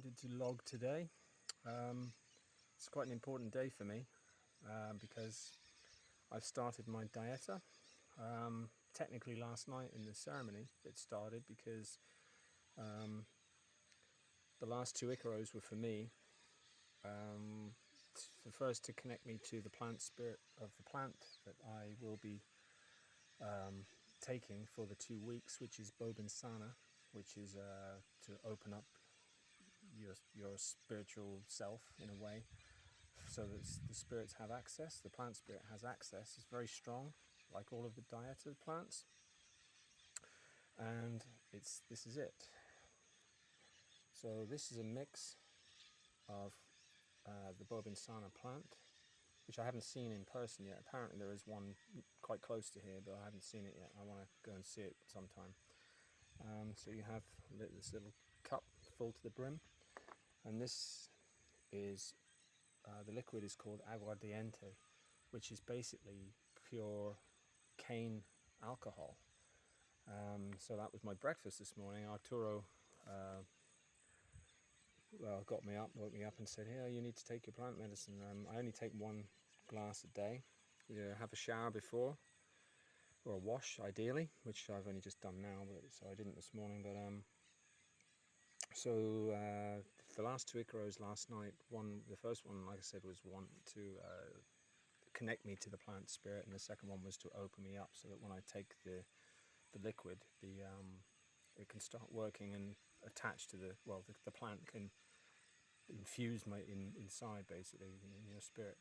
decided to log today. It's quite an important day for me because I've started my dieta. Technically last night in the ceremony it started because the last 2 Icaros were for me. First to connect me to the plant spirit of the plant that I will be taking for the 2 weeks, which is Bobinsana, which is to open up your spiritual self in a way, so that the spirits have access. The plant spirit has access. It's very strong, like all of the dieta plants, and this is it. So this is a mix of the Bobinsana plant, which I haven't seen in person yet. Apparently there is one quite close to here, but I haven't seen it yet. I want to go and see it sometime. So you have this little cup full to the brim, and this is the liquid is called aguardiente, which is basically pure cane alcohol. So that was my breakfast this morning. Arturo woke me up and said, "Hey, you need to take your plant medicine." I only take 1 glass a day. You have a shower before, or a wash ideally, which I've only just done now, so I didn't this morning. But the last 2 Icaros last night, the first one, like I said, was one to connect me to the plant spirit, and the second one was to open me up so that when I take the liquid, it can start working and attach to the plant can infuse inside, basically, in your spirit.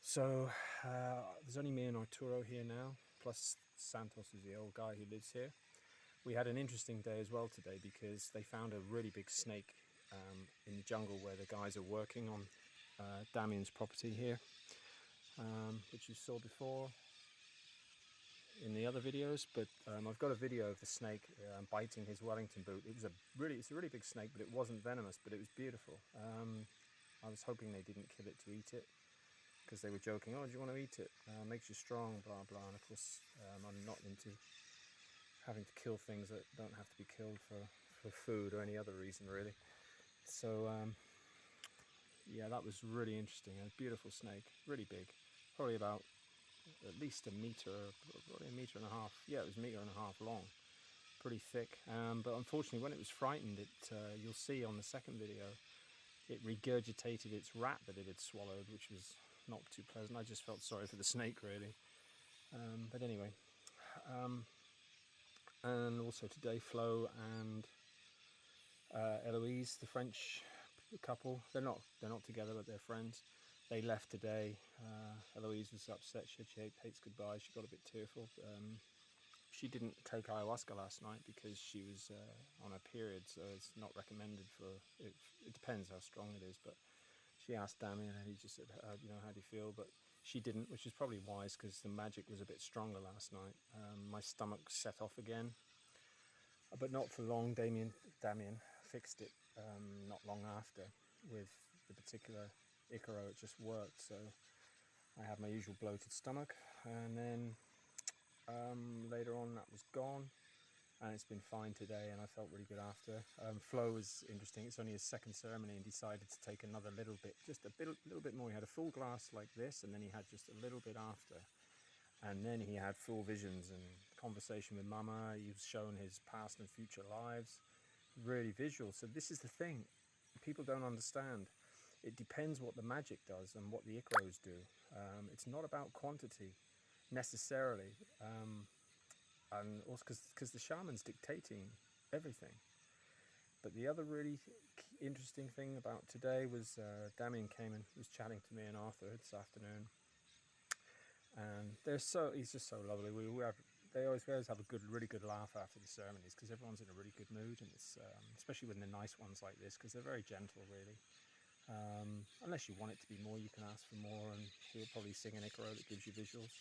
So there's only me and Arturo here now, plus Santos is the old guy who lives here. We had an interesting day as well today because they found a really big snake in the jungle where the guys are working on Damien's property here, which you saw before in the other videos. But I've got a video of the snake biting his Wellington boot. It's a really big snake, but it wasn't venomous, but it was beautiful. I was hoping they didn't kill it to eat it, because they were joking, "Oh, do you want to eat it? Makes you strong, blah blah." And of course I'm not into having to kill things that don't have to be killed for food or any other reason, really. So yeah, that was really interesting. A beautiful snake, really big, probably about at least a meter, probably 1.5 meters. Yeah, it was 1.5 meters long, pretty thick. But unfortunately, when it was frightened, you'll see on the second video, it regurgitated its rat that it had swallowed, which was not too pleasant. I just felt sorry for the snake, really. But anyway, and also today, Flo and Eloise, the French couple, they're not together, but they're friends. They left today. Eloise was upset. She hates goodbye. She got a bit tearful. She didn't take ayahuasca last night because she was on her period, so it's not recommended for it. It depends how strong it is, but she asked Damien, and he just said, how do you feel? But she didn't, which is probably wise because the magic was a bit stronger last night. My stomach set off again, but not for long. Damien fixed it not long after with the particular Icaro. It just worked, so I had my usual bloated stomach, and then later on that was gone, and it's been fine today, and I felt really good after. Flo was interesting. It's only his second ceremony, and decided to take another little bit, just a little bit more. He had a full glass like this, and then he had just a little bit after, and then he had full visions and conversation with Mama. He was shown his past and future lives, really visual. So this is the thing people don't understand. It depends what the magic does and what the Icaros do. It's not about quantity necessarily, and also because the shaman's dictating everything. But the other really interesting thing about today was Damien came and was chatting to me and Arthur this afternoon, and he's just so lovely. They always have a really good laugh after the ceremonies, because everyone's in a really good mood, and it's especially when they're nice ones like this, because they're very gentle, really. Unless you want it to be more, you can ask for more, and he'll probably sing an Icaro that gives you visuals.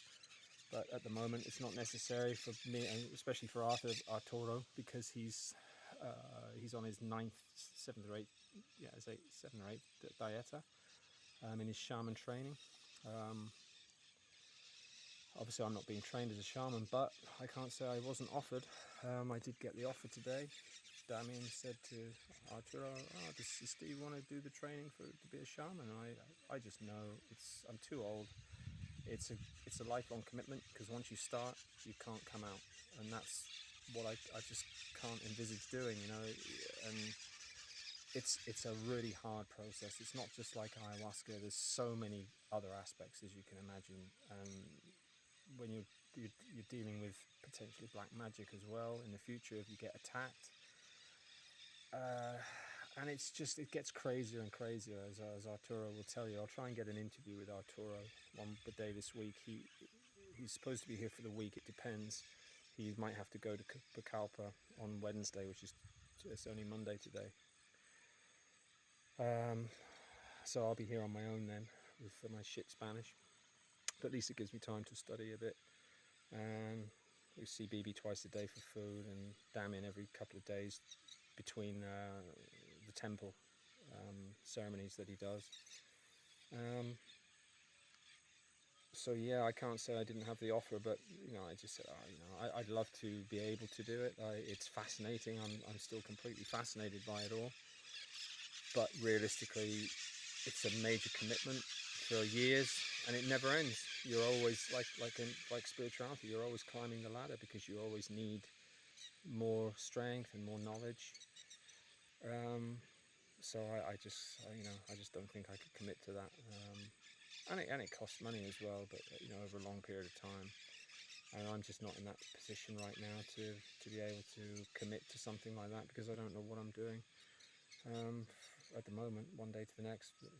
But at the moment, it's not necessary for me, and especially for Arturo, because he's on his 7th or 8th dieta in his shaman training. Obviously, I'm not being trained as a shaman, but I can't say I wasn't offered. I did get the offer today, Damien said to Arturo, "Oh, does Steve want to do the training to be a shaman?" And I just know I'm too old. It's a lifelong commitment, because once you start, you can't come out, and that's what I just can't envisage doing, and it's a really hard process. It's not just like ayahuasca. There's so many other aspects, as you can imagine, when you're dealing with potentially black magic as well in the future if you get attacked. And it gets crazier and crazier, as Arturo will tell you. I'll try and get an interview with Arturo one day this week. He's supposed to be here for the week. It depends. He might have to go to Pucallpa on Wednesday, which is it's only Monday today. So I'll be here on my own then with my shit Spanish. But at least it gives me time to study a bit. We see Bibi twice a day for food, and Damien every couple of days between the temple ceremonies that he does. So yeah, I can't say I didn't have the offer, but I just said, I'd love to be able to do it. It's fascinating. I'm still completely fascinated by it all. But realistically, it's a major commitment for years, and it never ends. You're always like spirituality. You're always climbing the ladder, because you always need more strength and more knowledge. So I just don't think I could commit to that. And it costs money as well, but over a long period of time. And I'm just not in that position right now to be able to commit to something like that, because I don't know what I'm doing at the moment, one day to the next. But,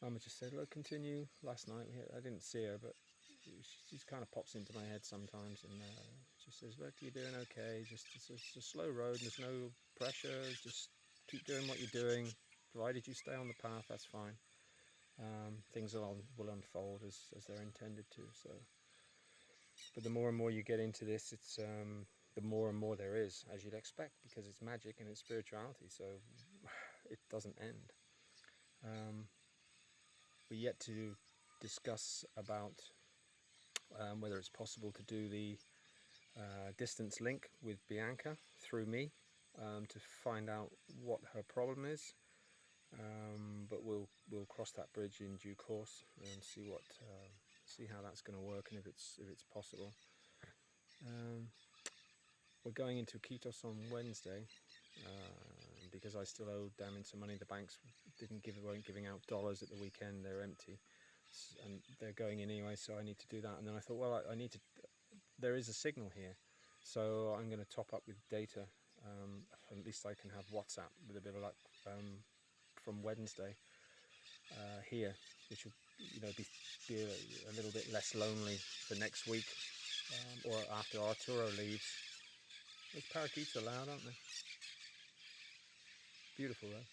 Mama just said, "Look, continue." Last night I didn't see her, but she kind of pops into my head sometimes, and she says, "Look, you're doing okay. It's a slow road. There's no pressure. Just keep doing what you're doing. Provided you stay on the path, that's fine. Things will unfold as they're intended to." So, but the more and more you get into this, it's the more and more there is, as you'd expect, because it's magic and it's spirituality. So it doesn't end. We're yet to discuss about whether it's possible to do the distance link with Bianca through me to find out what her problem is. But we'll cross that bridge in due course and see how that's going to work, and if it's possible. We're going into Iquitos on Wednesday because I still owe Damien some money. The banks weren't giving out dollars at the weekend. They're empty, and they're going in anyway, so I need to do that. And then I thought, well, I need to. There is a signal here, so I'm going to top up with data. At least I can have WhatsApp with a bit of luck from Wednesday here, which will be a little bit less lonely for next week or after Arturo leaves. Those parakeets are loud, aren't they? Beautiful though.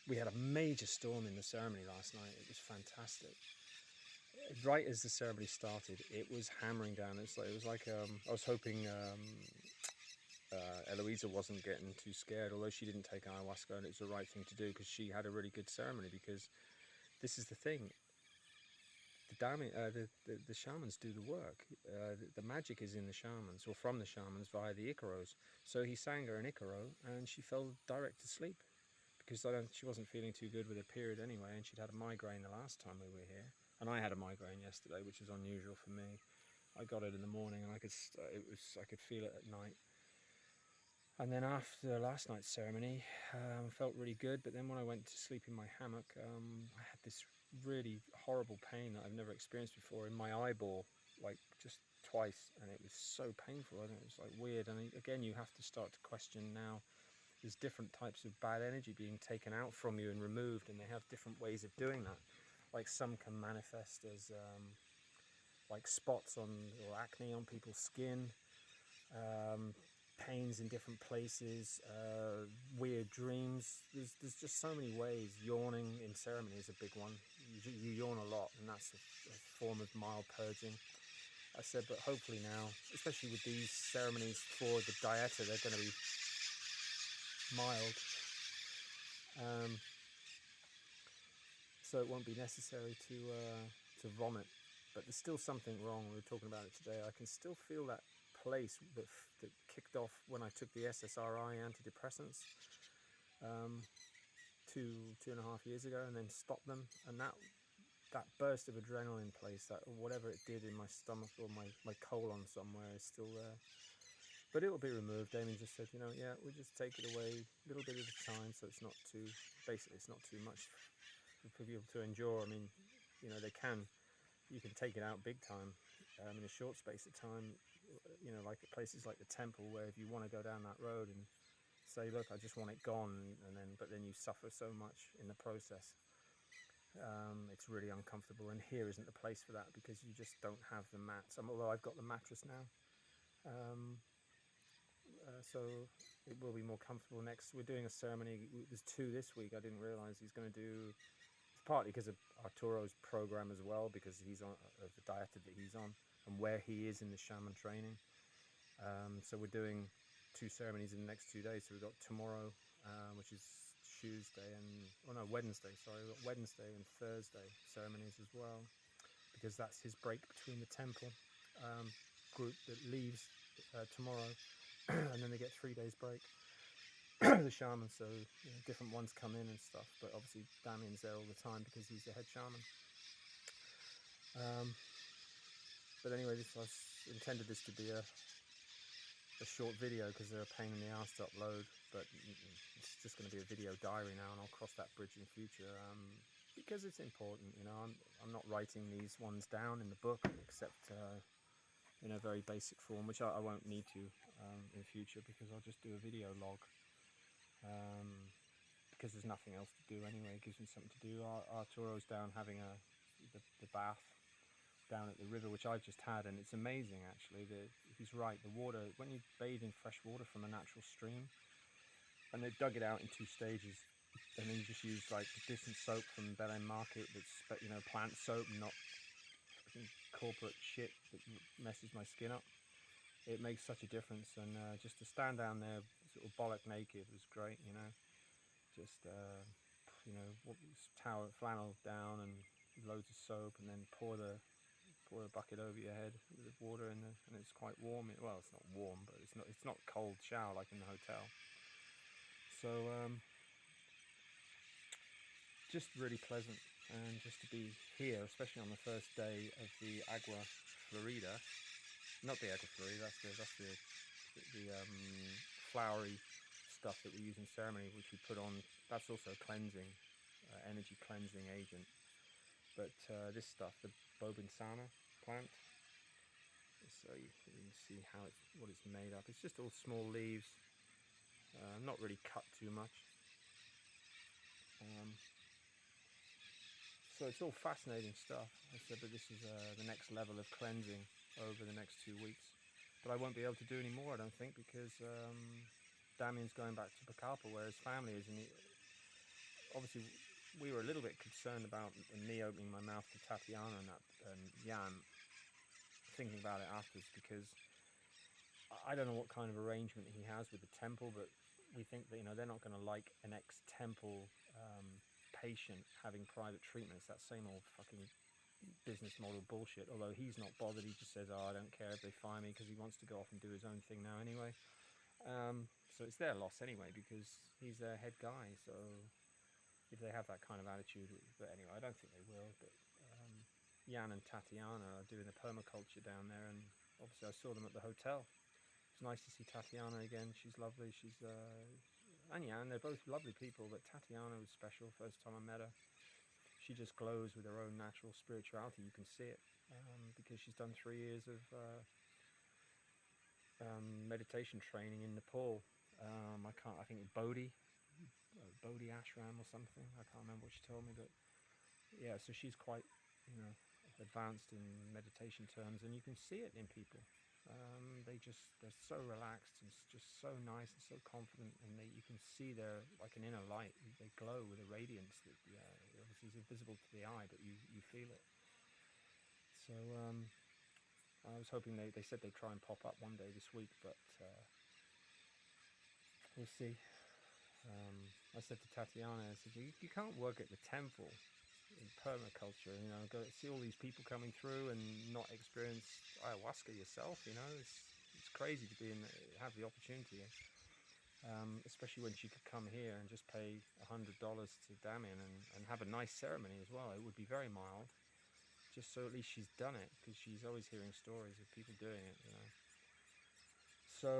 We had a major storm in the ceremony last night. It was fantastic. Right as the ceremony started, it was hammering down. It was like I was hoping Eloisa wasn't getting too scared, although she didn't take ayahuasca, and it was the right thing to do because she had a really good ceremony. Because this is the thing, the shamans do the work. The magic is in the shamans, or from the shamans via the Icaros. So he sang her an Icaro, and she fell direct to sleep because she wasn't feeling too good with her period anyway, and she'd had a migraine the last time we were here, and I had a migraine yesterday, which is unusual for me. I got it in the morning, and I could feel it at night. And then after last night's ceremony, I felt really good. But then when I went to sleep in my hammock, I had this really horrible pain that I've never experienced before in my eyeball, like just twice, and it was so painful. And it was like weird. And again, you have to start to question now. There's different types of bad energy being taken out from you and removed, and they have different ways of doing that. Like some can manifest as like spots or acne on people's skin. Pains in different places, weird dreams. There's just so many ways. Yawning in ceremony is a big one. You yawn a lot, and that's a form of mild purging. I said, but hopefully now, especially with these ceremonies for the dieta, they're going to be mild. So it won't be necessary to vomit. But there's still something wrong. We were talking about it today. I can still feel that place that kicked off when I took the SSRI antidepressants 2.5 years ago, and then stopped them. And that burst of adrenaline place, that whatever it did in my stomach or my colon somewhere, is still there. But it will be removed. Damien just said, yeah, we'll just take it away a little bit at a time, so it's not too, basically it's not too much for people to endure. I mean, you can take it out big time in a short space of time, like at places like the temple, where if you want to go down that road and say, look, I just want it gone, but then you suffer so much in the process. It's really uncomfortable, and here isn't the place for that because you just don't have the mats. Although I've got the mattress now, so it will be more comfortable. Next, we're doing a ceremony. There's 2 this week. I didn't realize he's going to do. It's partly because of Arturo's program as well, because he's on the dieta that he's on and where he is in the shaman training. So we're doing 2 ceremonies in the next 2 days. So we've got tomorrow, which is Wednesday. Sorry, we've got Wednesday and Thursday ceremonies as well, because that's his break between the temple group that leaves tomorrow, and then they get 3 days break. The shaman, so different ones come in and stuff, but obviously Damien's there all the time because he's the head shaman. But anyway, I intended this to be a short video because they're a pain in the ass to upload, but it's just going to be a video diary now, and I'll cross that bridge in future, because it's important. I'm not writing these ones down in the book, except in a very basic form, which I won't need to in future, because I'll just do a video log, because there's nothing else to do anyway. It gives me something to do. Arturo's down having the bath down at the river, which I've just had, and it's amazing actually. He's right, the water, when you bathe in fresh water from a natural stream, and they've dug it out in 2 stages, and then you just use like decent soap from Belen Market, that's plant soap, not corporate shit that messes my skin up. It makes such a difference, and just to stand down there sort of bollock naked was great. Just towel, flannel down, and loads of soap, and then pour the bucket over your head with water in there, and it's quite warm. Well, it's not warm, but it's not cold shower like in the hotel. So just really pleasant, and just to be here, especially on the first day of the Agua Florida. Not the Agua Florida, that's the flowery stuff that we use in ceremony, which we put on. That's also cleansing, energy cleansing agent. But this stuff, the Bobinsana plant, so you can see what it's made up. It's just all small leaves, not really cut too much. So it's all fascinating stuff. I said that this is the next level of cleansing over the next 2 weeks. But I won't be able to do any more, I don't think, because Damien's going back to Pacalpa, where his family is. And obviously, we were a little bit concerned about me opening my mouth to Tatiana and Jan, thinking about it afterwards, because I don't know what kind of arrangement he has with the temple, but we think that they're not going to like an ex-temple patient having private treatment. It's that same old fucking business model bullshit. Although he's not bothered, he just says, I don't care if they fire me, because he wants to go off and do his own thing now anyway. So it's their loss anyway, because he's their head guy. So if they have that kind of attitude, but anyway, I don't think they will. But Jan and Tatiana are doing the permaculture down there, and obviously I saw them at the hotel. It's nice to see Tatiana again. She's lovely. And Jan, they're both lovely people, but Tatiana was special. First time I met her, she just glows with her own natural spirituality. You can see it, because she's done 3 years of meditation training in Nepal. I think Bodhi Ashram or something. I can't remember what she told me, but yeah, so she's quite, advanced in meditation terms, and you can see it in people. They're so relaxed and just so nice and so confident, and you can see they're like an inner light. They glow with a radiance that obviously is invisible to the eye, but you feel it. So I was hoping they said they'd try and pop up one day this week, but we'll see. I said to Tatiana, I said, you can't work at the temple in permaculture, go see all these people coming through and not experience ayahuasca yourself. It's crazy to have the opportunity, especially when she could come here and just pay $100 to Damien and have a nice ceremony as well. It would be very mild, just so at least she's done it, because she's always hearing stories of people doing it, you know. So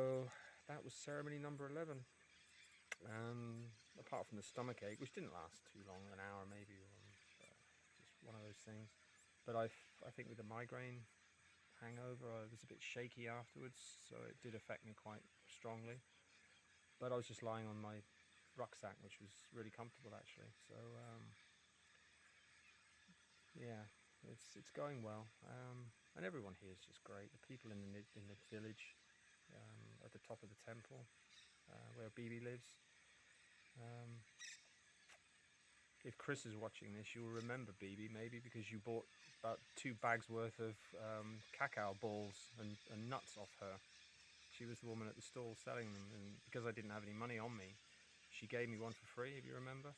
that was ceremony number 11. Apart from the stomach ache, which didn't last too long, an hour maybe, or just one of those things. But I think with the migraine hangover, I was a bit shaky afterwards, so it did affect me quite strongly. But I was just lying on my rucksack, which was really comfortable actually. So yeah, it's going well, and everyone here is just great. The people in the village, at the top of the temple, where Bibi lives. If Chris is watching this, you'll remember Bibi maybe because you bought about 2 bags worth of cacao balls and nuts off her. She was the woman at the stall selling them, and because I didn't have any money on me, she gave me one for free, if you remember.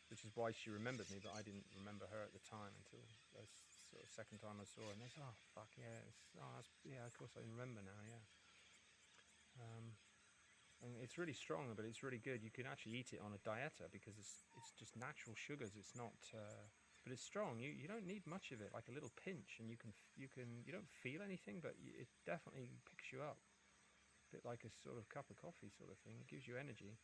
Which is why she remembered me, but I didn't remember her at the time until the sort of second time I saw her. And they said, "Oh fuck yeah, yeah, of course I remember now, yeah." And it's really strong, but it's really good. You can actually eat it on a dieta because it's just natural sugars. It's not, but it's strong. You don't need much of it, like a little pinch, and you don't feel anything, but it definitely picks you up. A bit like a sort of cup of coffee sort of thing. It gives you energy,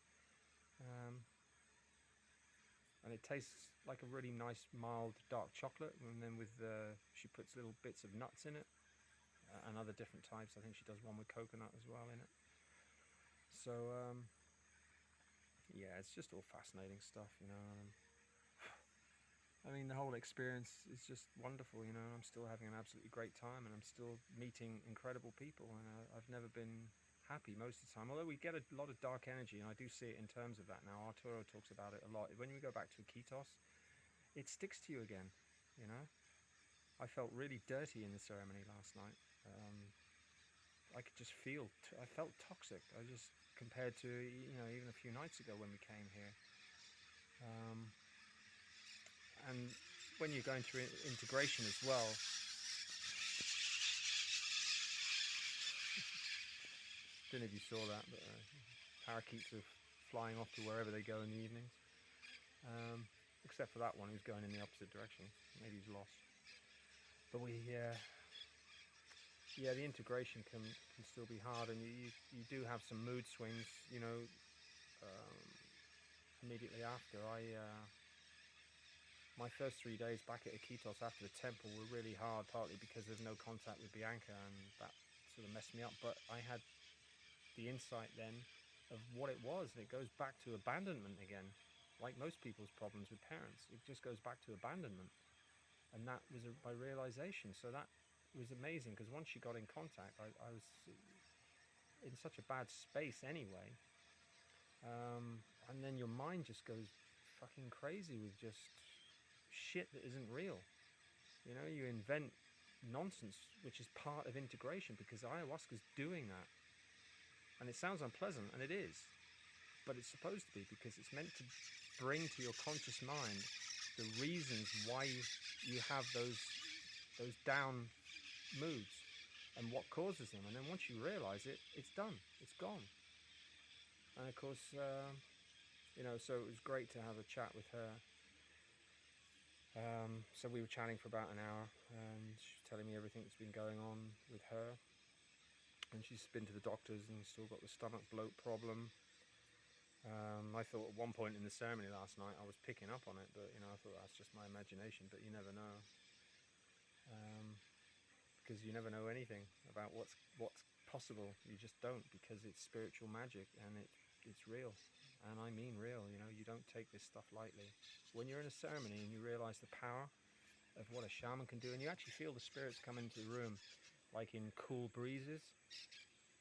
and it tastes like a really nice mild dark chocolate. And then she puts little bits of nuts in it, and other different types. I think she does one with coconut as well in it. So yeah, it's just all fascinating stuff, you know. I mean, the whole experience is just wonderful, you know. I'm still having an absolutely great time, and I'm still meeting incredible people, and I've never been happy most of the time. Although we get a lot of dark energy, and I do see it in terms of that now. Arturo talks about it a lot. When we go back to Iquitos, it sticks to you again, you know. I felt really dirty in the ceremony last night. I could just I felt toxic. I just, compared to, you know, even a few nights ago when we came here. And when you're going through integration as well, don't know if you saw that, but parakeets are flying off to wherever they go in the evenings. Except for that one who's going in the opposite direction. Maybe he's lost. But yeah, the integration can still be hard, and you do have some mood swings, you know. Immediately after, my first 3 days back at Iquitos after the temple were really hard, partly because of no contact with Bianca, and that sort of messed me up. But I had the insight then of what it was, and it goes back to abandonment again. Like most people's problems with parents, it just goes back to abandonment, and that was my realization. So that was amazing, because once you got in contact, I was in such a bad space anyway, and then your mind just goes fucking crazy with just shit that isn't real. You know, you invent nonsense, which is part of integration, because ayahuasca's doing that. And it sounds unpleasant, and it is, but it's supposed to be, because it's meant to bring to your conscious mind the reasons why you have those down moods and what causes them. And then once you realize it, it's done, it's gone. And of course, you know, so it was great to have a chat with her. So we were chatting for about an hour, and she was telling me everything that's been going on with her. And she's been to the doctors and still got the stomach bloat problem. I thought at one point in the ceremony last night I was picking up on it, but you know, I thought that's just my imagination. But you never know, because you never know anything about what's possible. You just don't, because it's spiritual magic, and it's real. And I mean real, you know. You don't take this stuff lightly. When you're in a ceremony and you realize the power of what a shaman can do, and you actually feel the spirits come into the room like in cool breezes,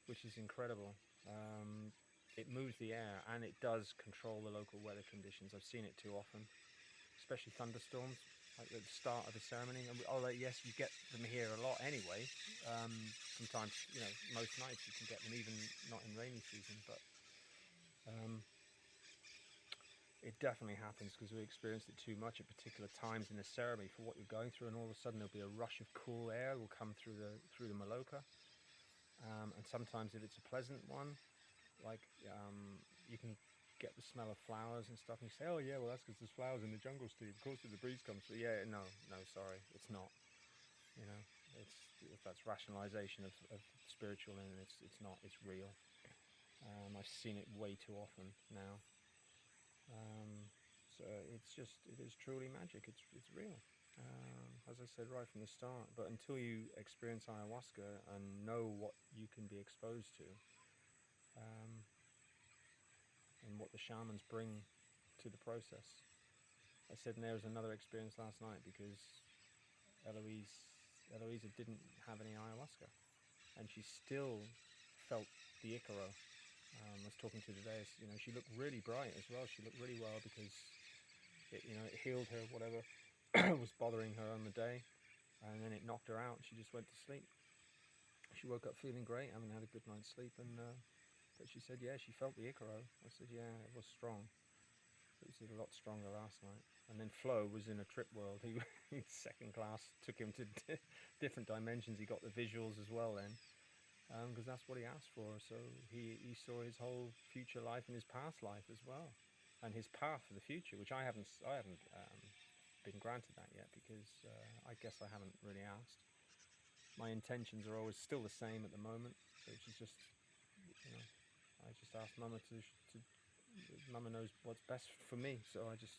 which is incredible. It moves the air, and it does control the local weather conditions. I've seen it too often, especially thunderstorms, like at the start of the ceremony. And yes, you get them here a lot anyway. Sometimes, you know, most nights you can get them even not in rainy season, but it definitely happens, because we experienced it too much at particular times in the ceremony for what you're going through, and all of a sudden there'll be a rush of cool air will come through the Maloka, And sometimes if it's a pleasant one, like you can get the smell of flowers and stuff, and you say, oh yeah, well that's because there's flowers in the jungle, Steve. Of course, if the breeze comes through. Yeah, no, sorry, it's not. You know, if that's rationalization of spiritual, and it's not. It's real. I've seen it way too often now. So it is truly magic. It's real. As I said right from the start. But until you experience ayahuasca and know what you can be exposed to, and what the shamans bring to the process. I said, and there was another experience last night because Eloisa didn't have any ayahuasca, and she still felt the Icaro. I was talking to her today. You know, she looked really bright as well. She looked really well because it healed her whatever was bothering her on the day, and then it knocked her out. She just went to sleep. She woke up feeling great, having had a good night's sleep, and but she said, yeah, she felt the Icaro. I said, yeah, it was strong. It was a lot stronger last night. And then Flo was in a trip world. He second class, took him to different dimensions. He got the visuals as well then, because that's what he asked for. So he saw his whole future life and his past life as well, and his path for the future, which I haven't been granted that yet, because I guess I haven't really asked. My intentions are always still the same at the moment, which is just, I just asked Mama to Mama knows what's best for me, so I just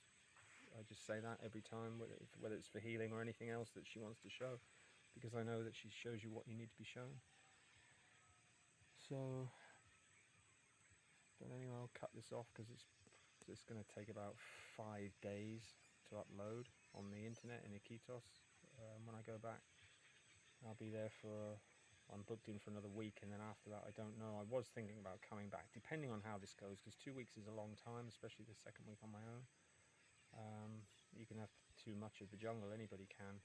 say that every time, whether it's for healing or anything else that she wants to show, because I know that she shows you what you need to be shown. So, but anyway, I'll cut this off because it's going to take about 5 days to upload on the internet in Iquitos. When I go back, I'll be there I'm booked in for another week, and then after that I don't know. I was thinking about coming back, depending on how this goes, because 2 weeks is a long time, especially the second week on my own. You can have too much of the jungle, anybody can,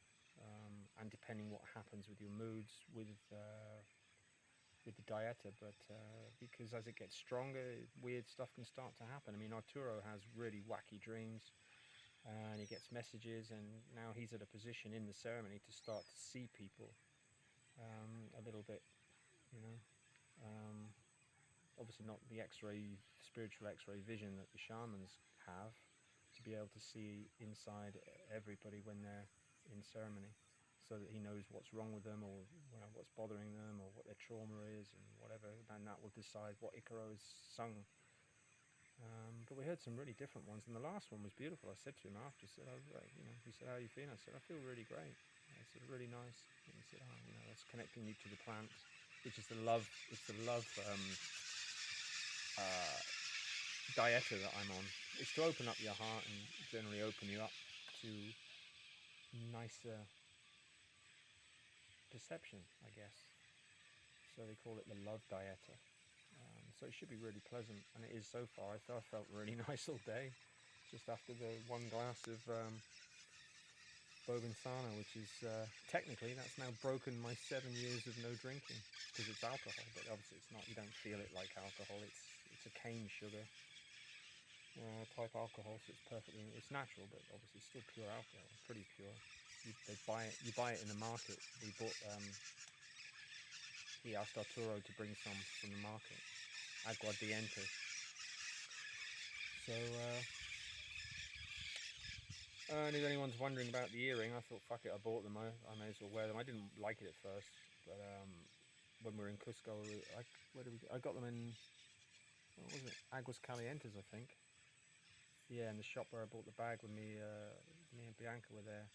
and depending what happens with your moods, with the dieta, but because as it gets stronger, weird stuff can start to happen. I mean, Arturo has really wacky dreams, and he gets messages, and now he's at a position in the ceremony to start to see people a little bit, obviously not the spiritual x-ray vision that the shamans have, to be able to see inside everybody when they're in ceremony, so that he knows what's wrong with them, or what's bothering them, or what their trauma is, and whatever, and that will decide what Icaro is sung. But we heard some really different ones, and the last one was beautiful. I said to him after, he said, he said, how are you feeling? I said, I feel really great. I said, really nice. And he said, that's connecting you to the plants, which is the love. It's the love dieta that I'm on. It's to open up your heart and generally open you up to nicer perception, I guess. So they call it the love dieta. So it should be really pleasant, and it is so far. I felt really nice all day, just after the one glass of Bobinsana, which is technically, that's now broken my 7 years of no drinking, because it's alcohol, but obviously it's not. You don't feel it like alcohol. It's a cane sugar type alcohol, so it's natural, but obviously it's still pure alcohol, pretty pure. You buy it in the market. We bought. He asked Arturo to bring some from the market. Aguardiente. So, and if anyone's wondering about the earring, I thought, fuck it, I bought them. I may as well wear them. I didn't like it at first, but when we were in Cusco, I got them in, what was it? Aguas Calientes, I think. Yeah, in the shop where I bought the bag when me and Bianca were there.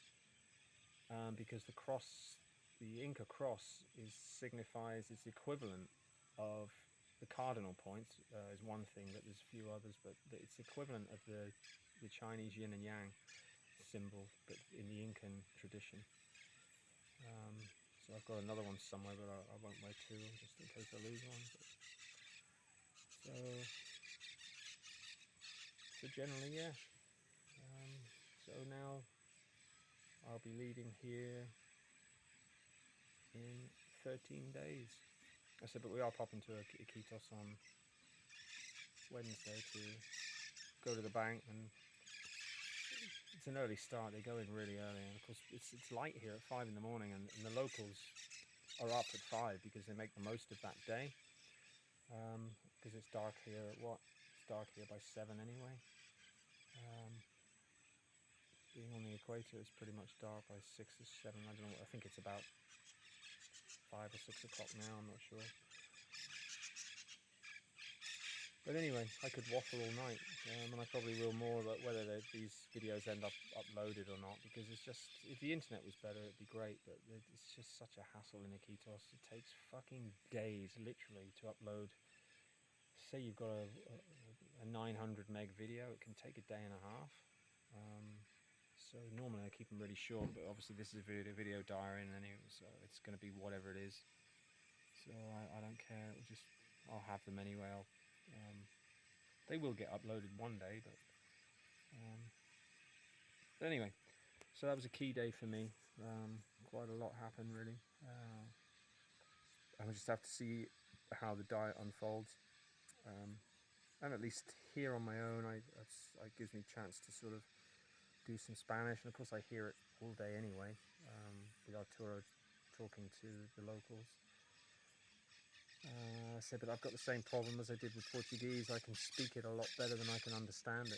Because the cross, the Inca cross, signifies its equivalent of the cardinal points. Is one thing, but there's a few others, but it's equivalent of the Chinese yin and yang symbol, but in the Incan tradition. So I've got another one somewhere, but I won't wear two, just in case I lose one. So generally, yeah. So now I'll be leaving here in 13 days. I said, but we are popping to Iquitos on Wednesday to go to the bank, and it's an early start. They go in really early, and of course it's light here at 5 in the morning, and the locals are up at 5 because they make the most of that day. Because it's dark here at what? It's dark here by 7 anyway. Being on the equator, it's pretty much dark by 6 or 7. I don't know. I think it's about 5 or 6 o'clock now. I'm not sure. But anyway, I could waffle all night, and I probably will more about whether these videos end up uploaded or not, because it's just, if the internet was better, it'd be great, but it's just such a hassle in Iquitos. It takes fucking days, literally, to upload. Say you've got a 900 meg video, it can take a day and a half. So normally I keep them really short, but obviously this is a video diary, and anyway, so it's going to be whatever it is. So I don't care. I'll have them anyway. They will get uploaded one day, but anyway. So that was a key day for me. Quite a lot happened, really. I just have to see how the diet unfolds. And at least here on my own, it gives me a chance to sort of do some Spanish, and of course I hear it all day anyway, with Arturo talking to the locals. I said, but I've got the same problem as I did with Portuguese. I can speak it a lot better than I can understand it,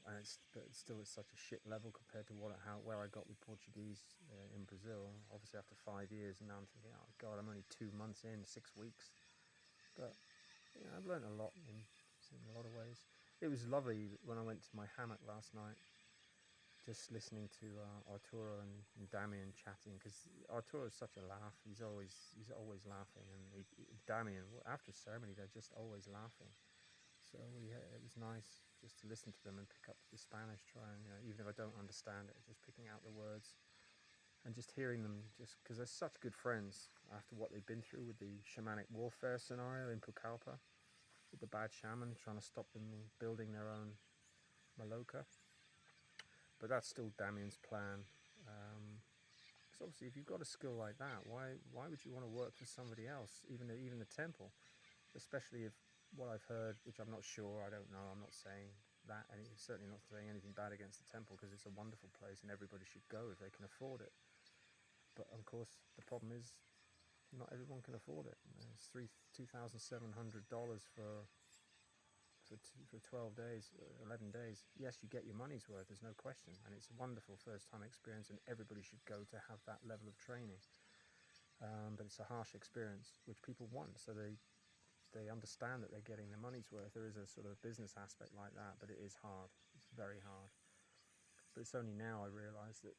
and but still it's such a shit level compared to where I got with Portuguese in Brazil. Obviously after 5 years, and now I'm thinking, oh god, I'm only 2 months in, 6 weeks. But I've learned a lot in a lot of ways. It was lovely when I went to my hammock last night, just listening to Arturo and Damien chatting, because Arturo is such a laugh. He's always laughing, and Damien, after ceremony, they're just always laughing. So it was nice just to listen to them and pick up the Spanish, trying, even if I don't understand it, just picking out the words and just hearing them, just because they're such good friends after what they've been through with the shamanic warfare scenario in Pucallpa, with the bad shaman trying to stop them building their own maloca. But that's still Damien's plan. Because obviously, if you've got a skill like that, why would you want to work for somebody else, even the temple? Especially if what I've heard, which I'm not sure, I don't know, I'm not saying that, and certainly not saying anything bad against the temple, because it's a wonderful place and everybody should go if they can afford it. But of course, the problem is not everyone can afford it. It's $2,700 for 12 days, 11 days. Yes, you get your money's worth, there's no question, and it's a wonderful first-time experience, and everybody should go to have that level of training. But it's a harsh experience, which people want, so they understand that they're getting their money's worth. There is a sort of business aspect like that, but it is hard. It's very hard. But it's only now I realise that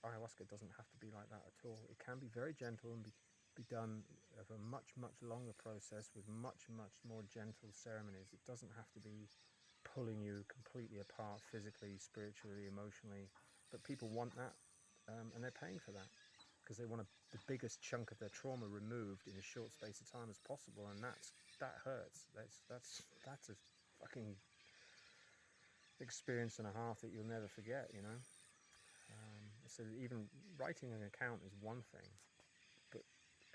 ayahuasca doesn't have to be like that at all. It can be very gentle and be done of a much longer process with much more gentle ceremonies. It doesn't have to be pulling you completely apart physically, spiritually, emotionally, but people want that, and they're paying for that because they want the biggest chunk of their trauma removed in a short space of time as possible, and that hurts. That's a fucking experience and a half that you'll never forget, so even writing an account is one thing, but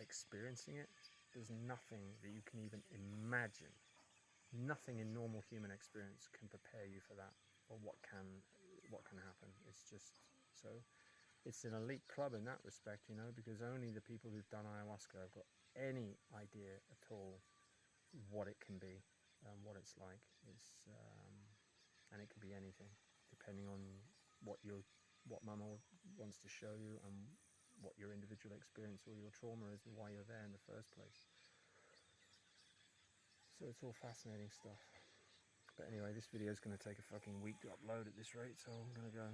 experiencing it, there's nothing that you can even imagine. Nothing in normal human experience can prepare you for that, or what can happen. It's just, so it's an elite club in that respect, because only the people who've done ayahuasca have got any idea at all what it can be, what it's like. And it can be anything, depending on what Mama wants to show you and what your individual experience or your trauma is and why you're there in the first place. So it's all fascinating stuff. But anyway, this video is going to take a fucking week to upload at this rate, so I'm going to go